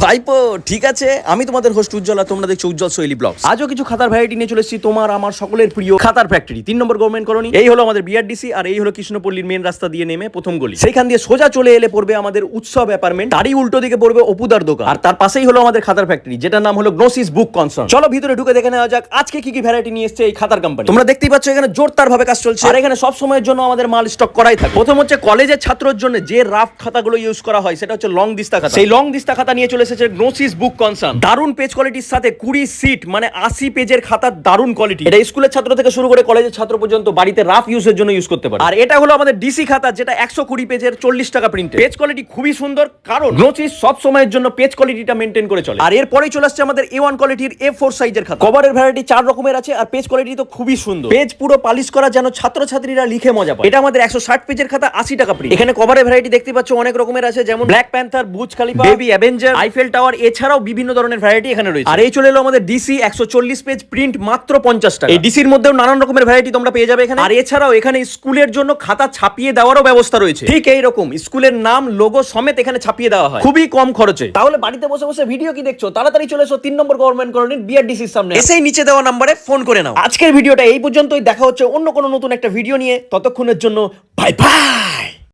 ভাইপো ঠিক আছে, আমি তোমাদের হোস্ট উজ্জ্বল আর তোমরা দেখছো উজ্জ্বল শৈলী ব্লগ। আজও কিছু খাতার ভ্যারাইটি নিয়ে চলে এসেছি তোমার আমার সকলের প্রিয় খাতার ফ্যাক্টরি 3 নম্বর গভর্নমেন্ট কলোনি। এই হলো আমাদের বিআরডিসি আর এই হলো কৃষ্ণপল্লীর মেন রাস্তা দিয়ে নেমে প্রথম গলি। সেইখান দিয়ে সোজা চলে এলে পড়বে আমাদের উৎসব অ্যাপার্টমেন্ট, তারই উল্টো দিকে পড়বে অপুদার দোকান, আর তার পাশেই হলো আমাদের খাতার ফ্যাক্টরি যেটার নাম হলো গ্নোসিস বুক কনসার্ন। চলো ভিতরে ঢুকে দেখে নেওয়া যাক আজকে কি কি ভ্যারাইটি নিয়ে এসেছে এই খাতার কোম্পানি। তোমরা দেখতেই পাচ্ছ এখানে জোরদার ভাবে কাজ চলছে আর এখানে সব সময়ের জন্য আমাদের মাল স্টক করাই থাকে। প্রথম হচ্ছে কলেজের ছাত্রদের জন্য যে রাফ খাতাগুলো ইউজ করা হয় সেটা হচ্ছে লং দিস্তা খাতা। সেই লং দিস্তা খাতা নিয়ে চলে এসেছে গ্নোসিস বুক কনসার্ন। দারুন পেজ কোয়ালিটির সাথে 20 সিট মানে 80 পেজের খাতার দারুন কোয়ালিটি। এটা স্কুলের ছাত্র থেকে শুরু করে কলেজের ছাত্র পর্যন্ত বাড়িতে রাফ ইউজের জন্য ইউজ করতে পারে। আর এটা হলো আমাদের ডিসি খাতা যেটা 120 পেজের 40 টাকা প্রিন্টে। পেজ কোয়ালিটি খুবই সুন্দর কারণ গ্নোসিস সব সময়ের জন্য পেজ কোয়ালিটিটা মেইনটেইন করে চলে। আর এরপরেই চলে আসছে আমাদের A1 কোয়ালিটির A4 সাইজের খাতা। কভারের ভ্যারাইটি 4 রকমের আছে আর পেজ কোয়ালিটি তো খুবই সুন্দর। পেজ পুরো পালিশ করা যেন ছাত্রছাত্রীরা লিখে মজা পায়। এটা আমাদের 160 পেজের খাতা 80 টাকা প্রিন্ট। এখানে কভারের ভ্যারাইটি দেখতে পাচ্ছ অনেক রকমের আছে, যেমন black panther, Burj Khalifa, baby Avenger, Eiffel tower, এছাড়াও বিভিন্ন ধরনের ভ্যারাইটি এখানে রয়েছে। আর এই চলে এলো আমাদের ডিসি 140 পেজ প্রিন্ট মাত্র 50 টাকা। এই ডিসির মধ্যেও নানান রকমের ভ্যারাইটি তোমরা পেয়ে যাবে এখানে। আর এছাড়াও এখানে স্কুলের জন্য খাতা ছাপিয়ে দেওয়ারও ব্যবস্থা রয়েছে। ঠিক এই রকম স্কুলের নাম লোগো সমেত এখানে ছাপিয়ে দেওয়া হয় খুবই কম খরচে। তাহলে বাড়িতে বসে বসে ভিডিও কি দেখছো, তাড়াতাড়ি চলে এসো 3 নম্বর গভর্নমেন্ট কলোনির বিআরডিসির সামনে, এসেই নিচে দেওয়া নম্বরে ফোন করে নাও। আজকের ভিডিওটা এই পর্যন্তই, দেখা হচ্ছে অন্য কোনো নতুন একটা ভিডিও নিয়ে। ততক্ষণের জন্য বাই বাই।